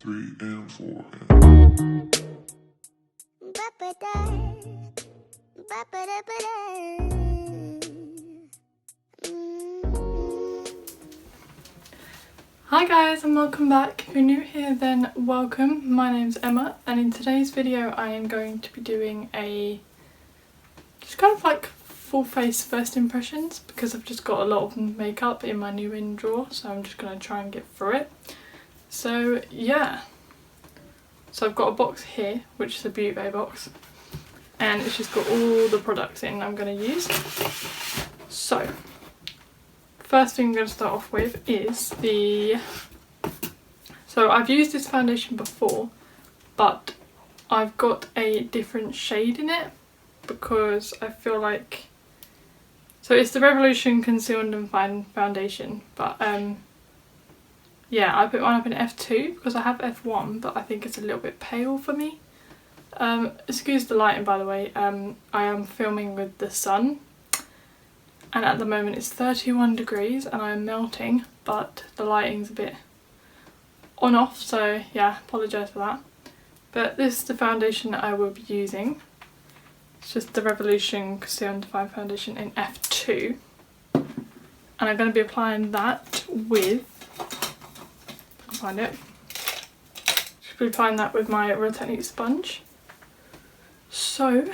3 and 4. Hi guys and welcome back. If you're new here then welcome. My name's Emma and in today's video I am going to be doing a just kind of like full face first impressions because I've just got a lot of makeup in my new in drawer, so I'm just going to try and get through it. So yeah, so I've got a box here which is a Beauty Bay box and it's just got all the products in I'm going to use. So first thing I'm going to start off with is so I've used this foundation before but I've got a different shade in it because I feel like, so it's the Revolution Conceal and Define foundation, but yeah, I put mine up in F2 because I have F1 but I think it's a little bit pale for me. Excuse the lighting by the way, I am filming with the sun and at the moment it's 31 degrees and I'm melting, but the lighting's a bit on off, so yeah, apologise for that. But this is the foundation that I will be using. It's just the Revolution Conceal and Define foundation in F2 and I'm going to be applying that with, I'll find it, just be applying that with my Real Techniques sponge. So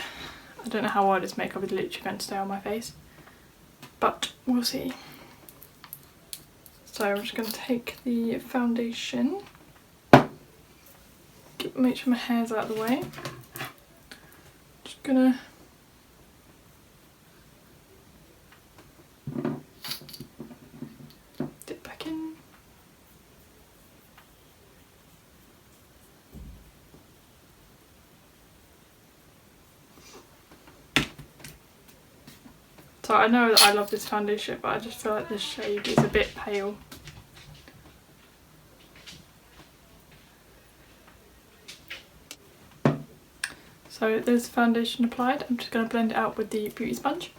I don't know how well this makeup is literally going to stay on my face, but we'll see. So I'm just going to take the foundation, make sure my hair's out of the way. Just gonna dip back in. So I know that I love this foundation, but I just feel like this shade is a bit pale. So there's the foundation applied. I'm just going to blend it out with the beauty sponge.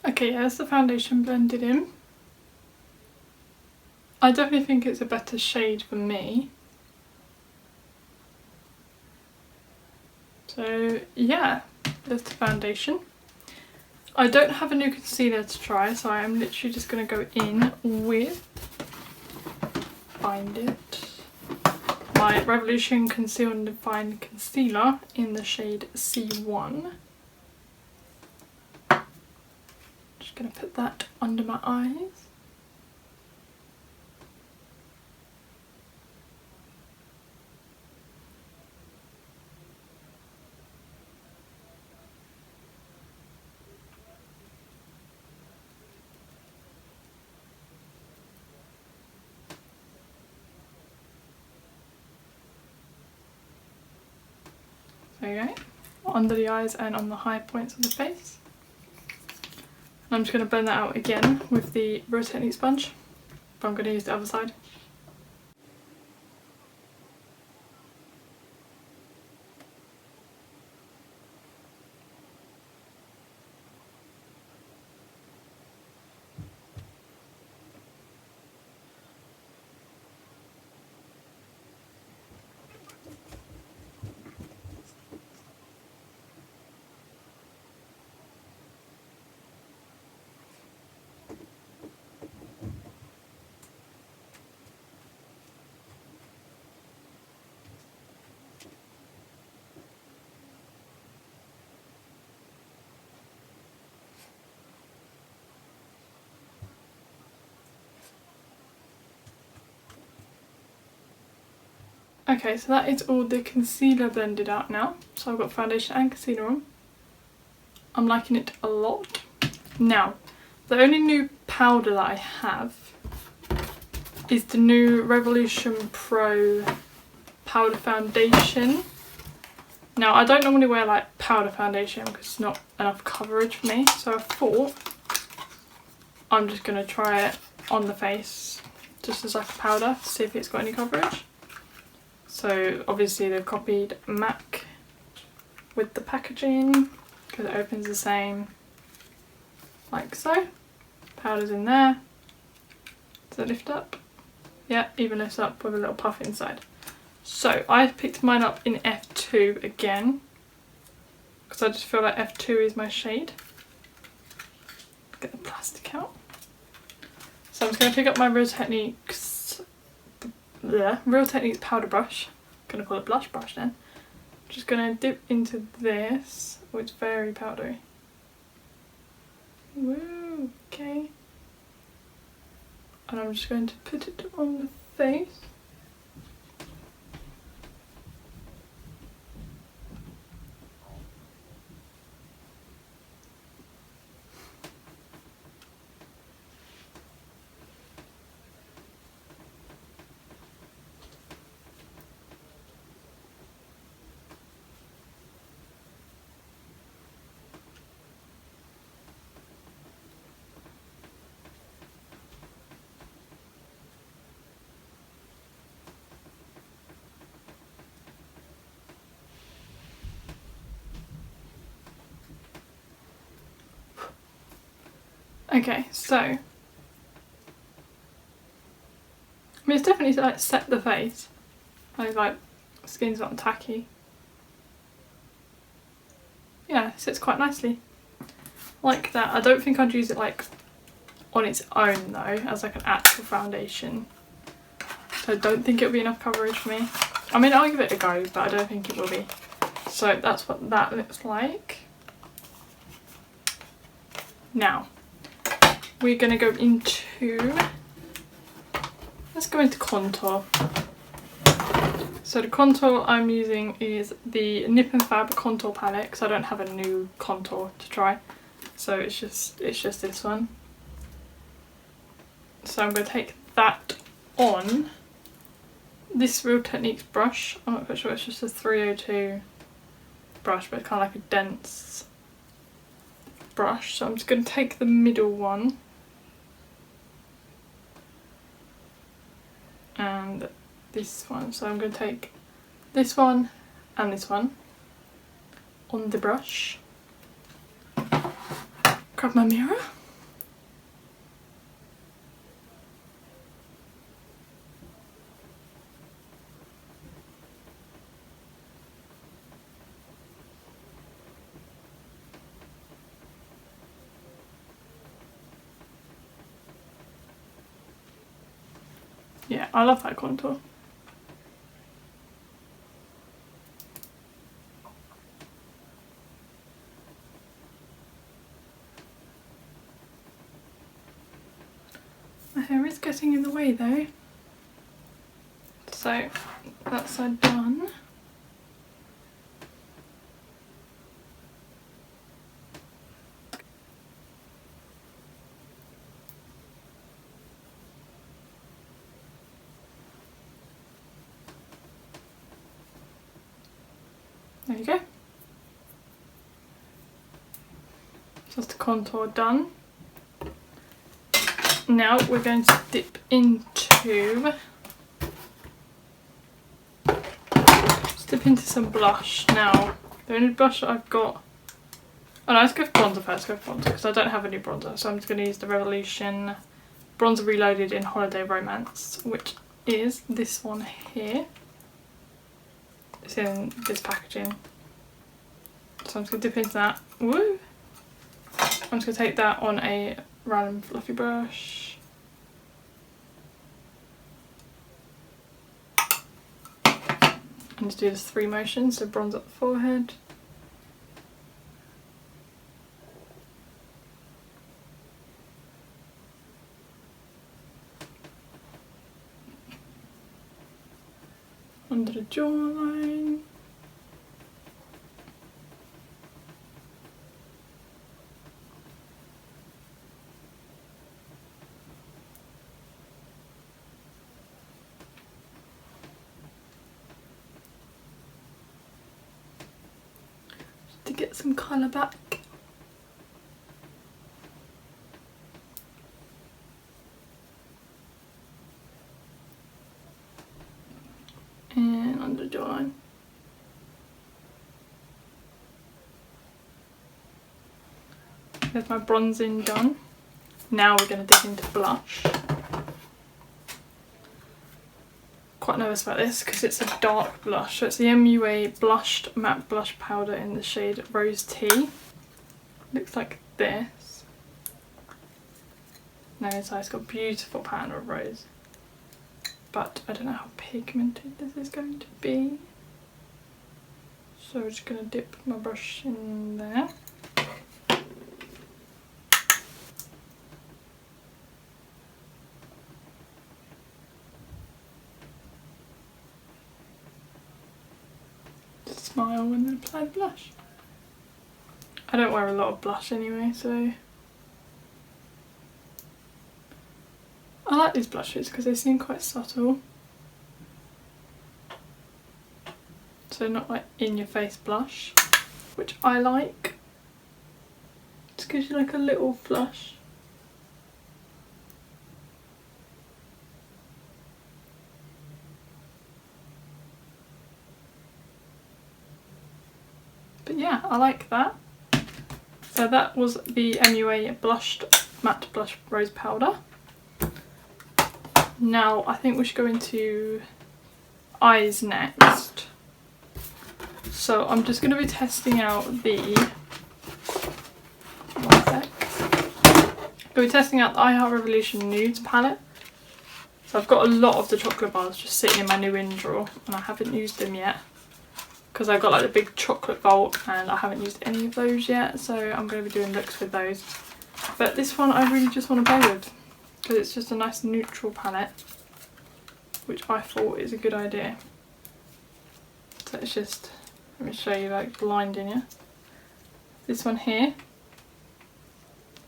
Okay, there's the foundation blended in. I definitely think it's a better shade for me. So yeah, there's the foundation. I don't have a new concealer to try, so I am literally just going to go in with, find it, my Revolution Conceal and Define Concealer in the shade C1. Just going to put that under my eyes. There you go, under the eyes and on the high points of the face. And I'm just going to blend that out again with the Real Techniques sponge, but I'm going to use the other side. Okay, so that is all the concealer blended out now. So I've got foundation and concealer on. I'm liking it a lot. Now, the only new powder that I have is the new Revolution Pro powder foundation. Now, I don't normally wear like powder foundation because it's not enough coverage for me. So I thought I'm just going to try it on the face just as like a powder to see if it's got any coverage. So obviously they've copied MAC with the packaging because it opens the same like so. Powder's in there. Does it lift up? Yeah, even lifts up with a little puff inside. So I picked mine up in F2 again because I just feel like F2 is my shade. Get the plastic out. So I'm just going to pick up my Real Techniques powder brush. I'm going to call it blush brush then. I'm just going to dip into this. Oh, it's very powdery. Woo, okay. And I'm just going to put it on the face. Okay, so I mean, it's definitely like set the face. Like skin's not tacky. Yeah, it sits quite nicely. Like that. I don't think I'd use it like on its own though, as like an actual foundation. So I don't think it'll be enough coverage for me. I mean, I'll give it a go, but I don't think it will be. So that's what that looks like. Now, we're going to go into, let's go into contour. So the contour I'm using is the Nip and Fab contour palette because I don't have a new contour to try. So it's just this one. So I'm going to take that on this Real Techniques brush. I'm not quite sure, it's just a 302 brush, but it's kind of like a dense brush. So I'm just going to take the middle one and this one. So I'm going to take this one and this one on the brush. Grab my mirror. Yeah, I love that contour. My hair is getting in the way though. So that side done. There you go. Just the contour done. Now we're going to dip into, some blush. Now the only blush that I've got, oh no, let's go for bronzer first, because I don't have any bronzer, so I'm just going to use the Revolution Bronzer Reloaded in Holiday Romance, which is this one here. It's in this packaging. So I'm just going to dip into that. Woo! I'm just going to take that on a random fluffy brush. And just do the 3 motions, so bronze up the forehead. under the jawline. To get some colour back. And under the jawline. There's my bronzing done. Now we're going to dig into blush. Quite nervous about this because it's a dark blush. So it's the MUA Blushed Matte Blush Powder in the shade Rose Tea. Looks like this. No, inside it's got a beautiful pattern of rose. But I don't know how pigmented this is going to be. So we're just going to dip my brush in there. Smile and then apply the blush. I don't wear a lot of blush anyway, so I like these blushes because they seem quite subtle. So not like in your face blush, which I like. Just gives you like a little flush. But yeah, I like that. So that was the MUA Blushed Matte Blush Rose Powder. Now I think we should go into eyes next. So I'm just going to be testing out the... one sec. I'll be testing out the I Heart Revolution Nudes palette. So I've got a lot of the chocolate bars just sitting in my new in drawer and I haven't used them yet. Because I got like the big chocolate vault and I haven't used any of those yet, so I'm going to be doing looks with those. But this one I really just want to play with because it's just a nice neutral palette, which I thought is a good idea. So it's just, let me show you like blinding you. This one here,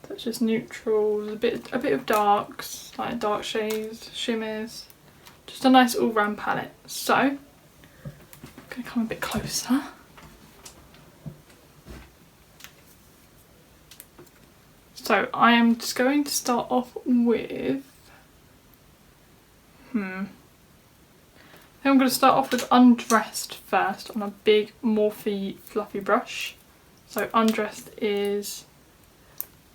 so it's just neutrals, a bit of darks, like dark shades, shimmers, just a nice all-round palette. So going to come a bit closer. So I am just going to start off with, I think I'm going to start off with Undressed first on a big Morphe fluffy brush. So Undressed is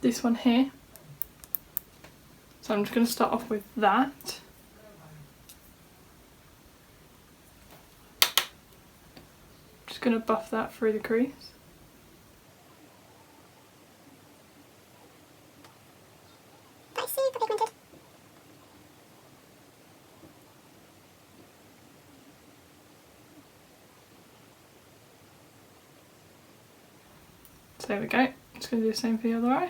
this one here. So I'm just going to start off with that. Just going to buff that through the crease. That's super pigmented. So there we go. Just going to do the same for the other eye.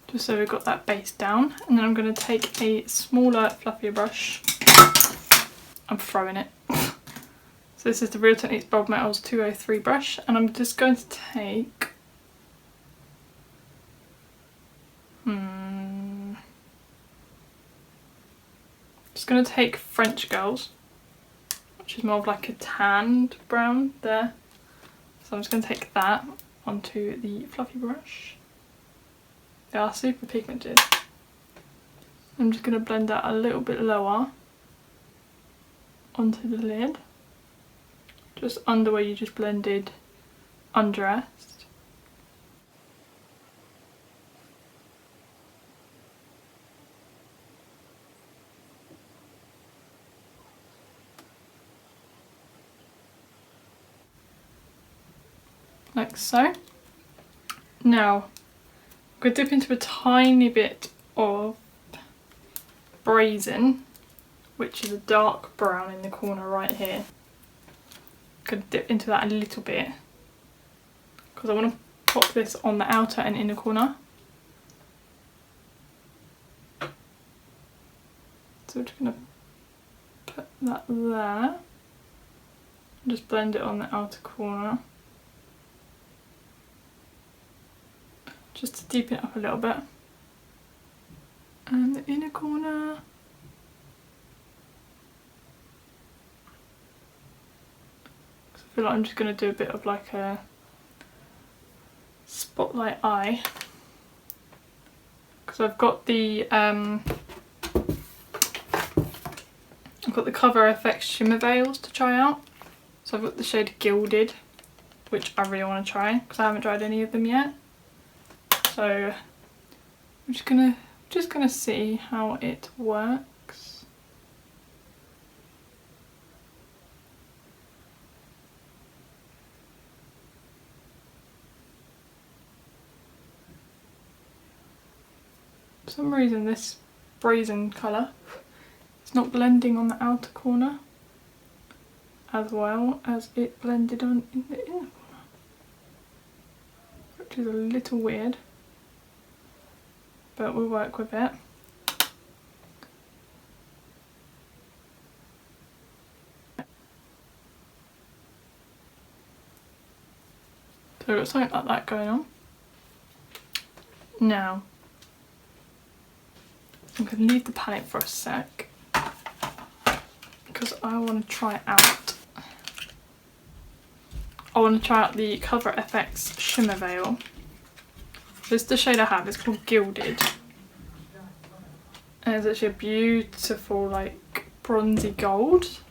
Just so we've got that base down, and then I'm going to take a smaller, fluffier brush. I'm throwing it. So this is the Real Techniques Bold Metals 203 brush, and I'm just going to take just going to take French Girls, which is more of like a tanned brown there. So I'm just going to take that onto the fluffy brush. They are super pigmented. I'm just going to blend that a little bit lower onto the lid, just under where you just blended Undressed. Like so. Now I'm going to dip into a tiny bit of Brazen, which is a dark brown in the corner right here. I'm going to dip into that a little bit because I want to pop this on the outer and inner corner. So we're just going to put that there. Just blend it on the outer corner. Just to deepen it up a little bit. And the inner corner. So I feel like I'm just going to do a bit of like a spotlight eye. Because I've got the Cover FX shimmer veils to try out. So I've got the shade Gilded, which I really want to try because I haven't tried any of them yet. So I'm just gonna see how it works. For some reason this Brazen colour is not blending on the outer corner as well as it blended on in the inner corner, which is a little weird, but we'll work with it. So we've got something like that going on. Now, I'm going to leave the palette for a sec because I want to try out. I want to try out the Cover FX Shimmer Veil. This is the shade I have, it's called Gilded. And it's actually a beautiful like bronzy gold. So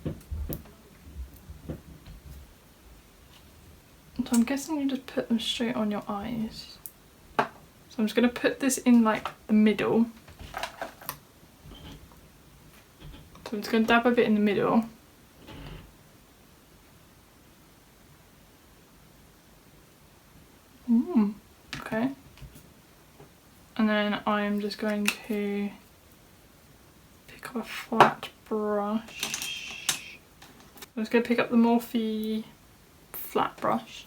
I'm guessing you just put them straight on your eyes. So I'm just going to put this in like the middle. So I'm just going to dab a bit in the middle. Okay. And then I'm just going to pick up a flat brush. I'm just going to pick up the Morphe flat brush.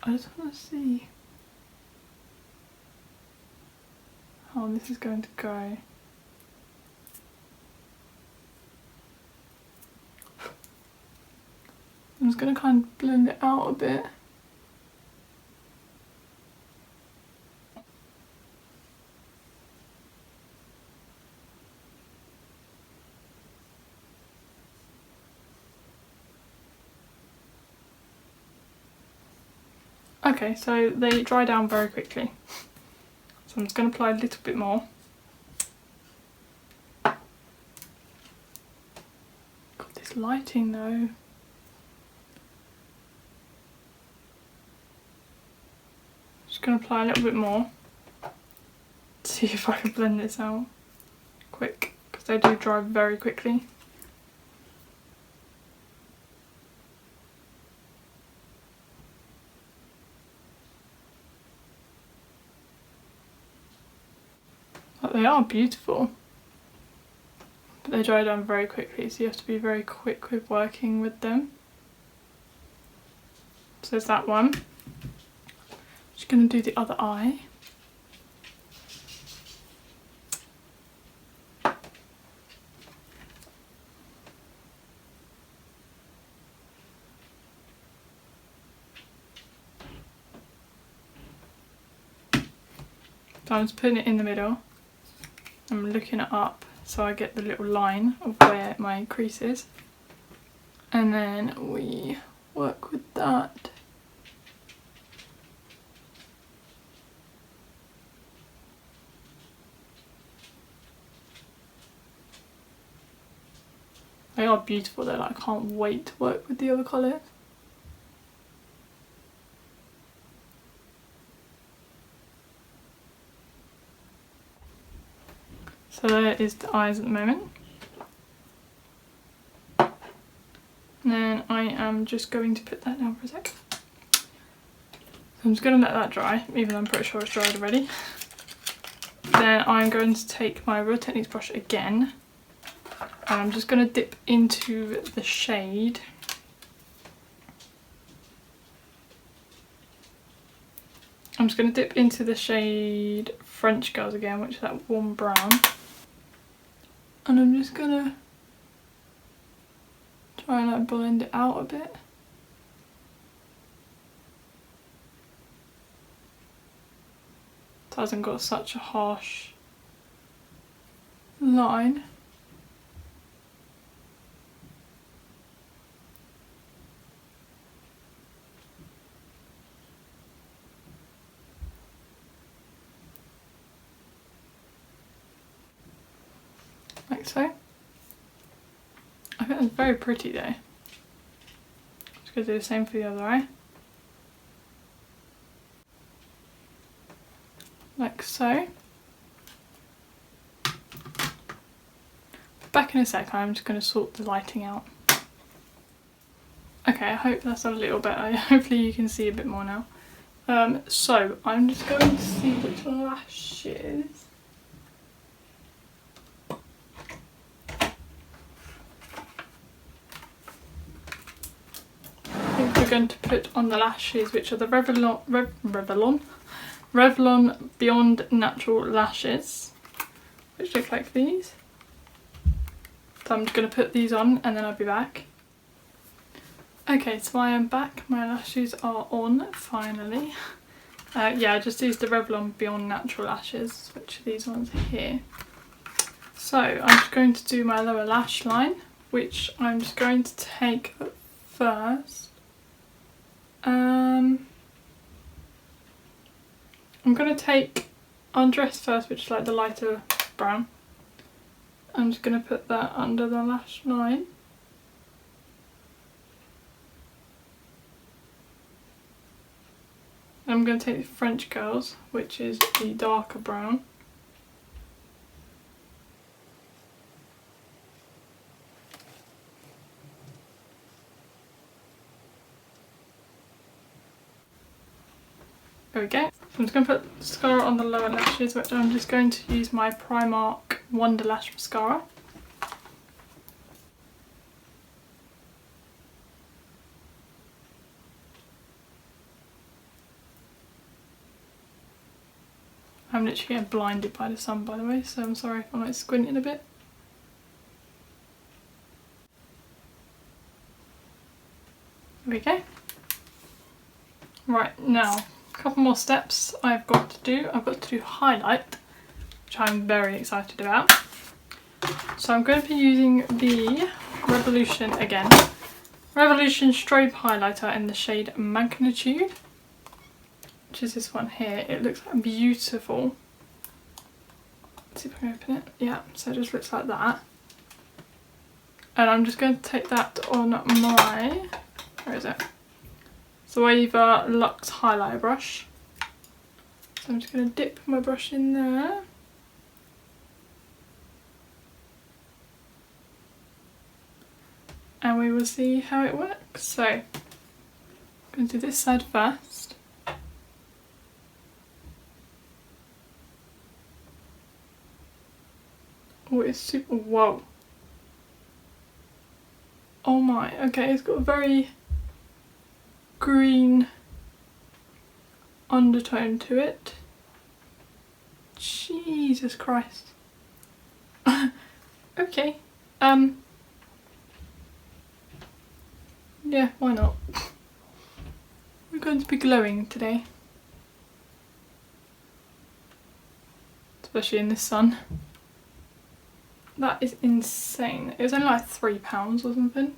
I just want to see how this is going to go. I'm just going to kind of blend it out a bit. Okay, so they dry down very quickly. So I'm just going to apply a little bit more. God, this lighting though. Just going to apply a little bit more. See if I can blend this out quick, because they do dry very quickly. But they are beautiful, but they dry down very quickly, so you have to be very quick with working with them. So there's that one. Just going to do the other eye. So I'm just putting it in the middle. I'm looking it up so I get the little line of where my crease is. And then we work with that. They are beautiful though, like, I can't wait to work with the other colours. So there is the eyes at the moment. And then I am just going to put that down for a sec. So I'm just going to let that dry, even though I'm pretty sure it's dried already. Then I'm going to take my Real Techniques brush again, and I'm just going to dip into the shade. I'm just going to dip into the shade French Girls again, which is that warm brown. And I'm just going to try and like blend it out a bit. It hasn't got such a harsh line. Like so. I think that's very pretty though. Just gonna do the same for the other eye. Like so. Back in a sec, I'm just going to sort the lighting out. Okay, I hope that's a little better. Hopefully you can see a bit more now. So I'm just going to see which lashes. I think we're going to put on the lashes, which are the Revlon Beyond Natural Lashes, which look like these. So I'm just going to put these on and then I'll be back. Okay, so I am back. My lashes are on finally. Yeah, I just used the Revlon Beyond Natural Lashes, which are these ones here. So I'm just going to do my lower lash line, which I'm just going to take first. I'm going to take Undress first, which is like the lighter brown. I'm just going to put that under the lash line. I'm going to take the French Girls, which is the darker brown. There we go. I'm just going to put mascara on the lower lashes, which I'm just going to use my Primark Wonder Lash Mascara. I'm literally getting blinded by the sun, by the way, so I'm sorry if I'm like squinting a bit. There we go. Right, now, a couple more steps I've got to do. I've got to do highlight, which I'm very excited about. So I'm going to be using the Revolution again. Revolution Strobe Highlighter in the shade Magnitude, which is this one here. It looks beautiful. Let's see if I can open it. Yeah, so it just looks like that. And I'm just going to take that on my, where is it? Zoeva Luxe highlighter brush. So I'm just going to dip my brush in there. And we will see how it works. So I'm going to do this side first. Oh, it's super, whoa. Oh my, okay, it's got a very green undertone to it. Jesus Christ. Okay, yeah, why not? We're going to be glowing today. Especially in this sun. That is insane. It was only like £3 or something.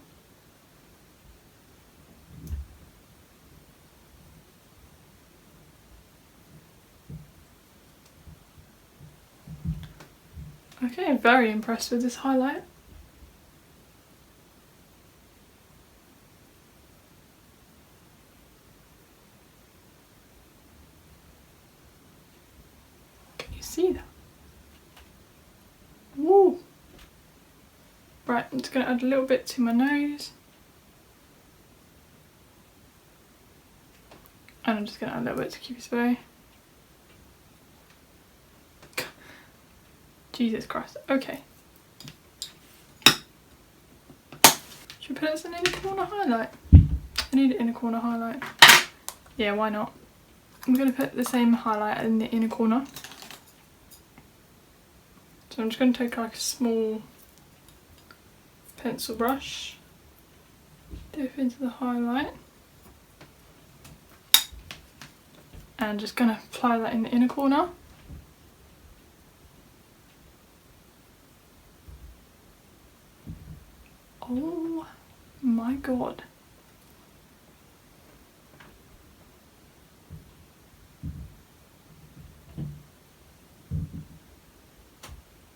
Okay, very impressed with this highlight. Can you see that? Woo! Right, I'm just going to add a little bit to my nose. And I'm just going to add a little bit to Cupid's bow. Jesus Christ. Okay. Should we put it as an inner corner highlight? I need an inner corner highlight. Yeah, why not? I'm going to put the same highlight in the inner corner. So I'm just going to take like a small pencil brush, dip into the highlight, and just going to apply that in the inner corner. Oh my god.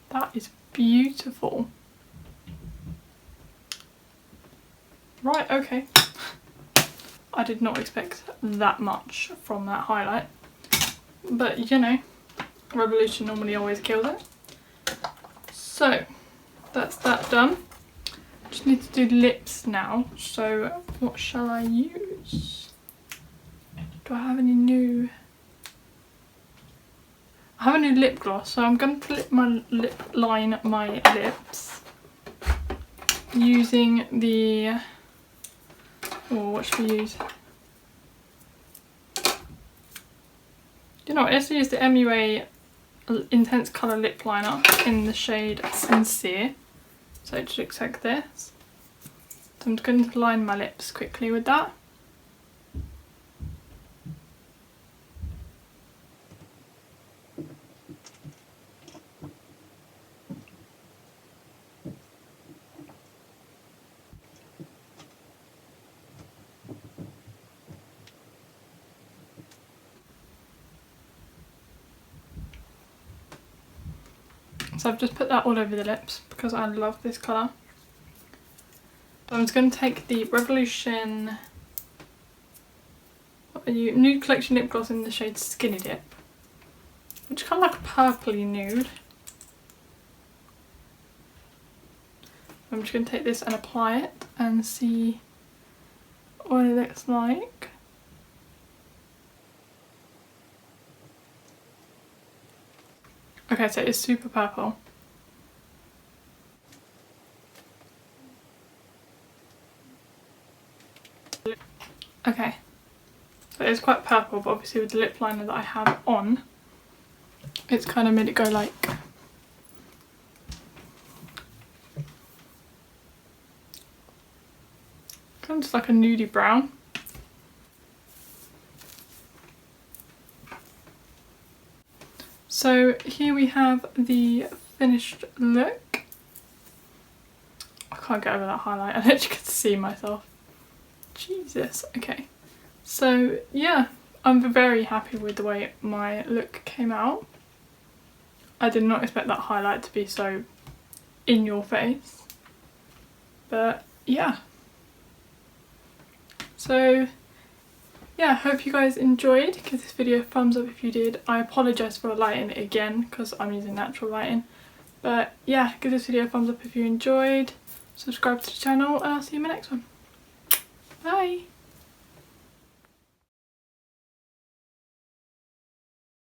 That is beautiful. Right, okay. I did not expect that much from that highlight. But you know, Revolution normally always kills it. So, that's that done. Just need to do lips now. So, what shall I use? Do I have any new... I have a new lip gloss, so I'm going to line my lips using the... Oh, what should we use? You know what, let's use the MUA Intense Colour Lip Liner in the shade Sincere. So it just looks like this. So I'm just going to line my lips quickly with that. So I've just put that all over the lips because I love this colour. So I'm just going to take the Revolution Nude Collection Lip Gloss in the shade Skinny Dip, which is kind of like a purpley nude. I'm just going to take this and apply it and see what it looks like. Okay, so it's super purple. Okay, so it's quite purple, but obviously with the lip liner that I have on, it's kind of made it go like... kind of just like a nudie brown. So here we have the finished look. I can't get over that highlight, I literally get to see myself. Jesus, okay. So yeah, I'm very happy with the way my look came out. I did not expect that highlight to be so in your face. But yeah. So yeah, hope you guys enjoyed. Give this video a thumbs up if you did. I apologise for lighting it again because I'm using natural lighting. But yeah, give this video a thumbs up if you enjoyed. Subscribe to the channel and I'll see you in my next one. Bye!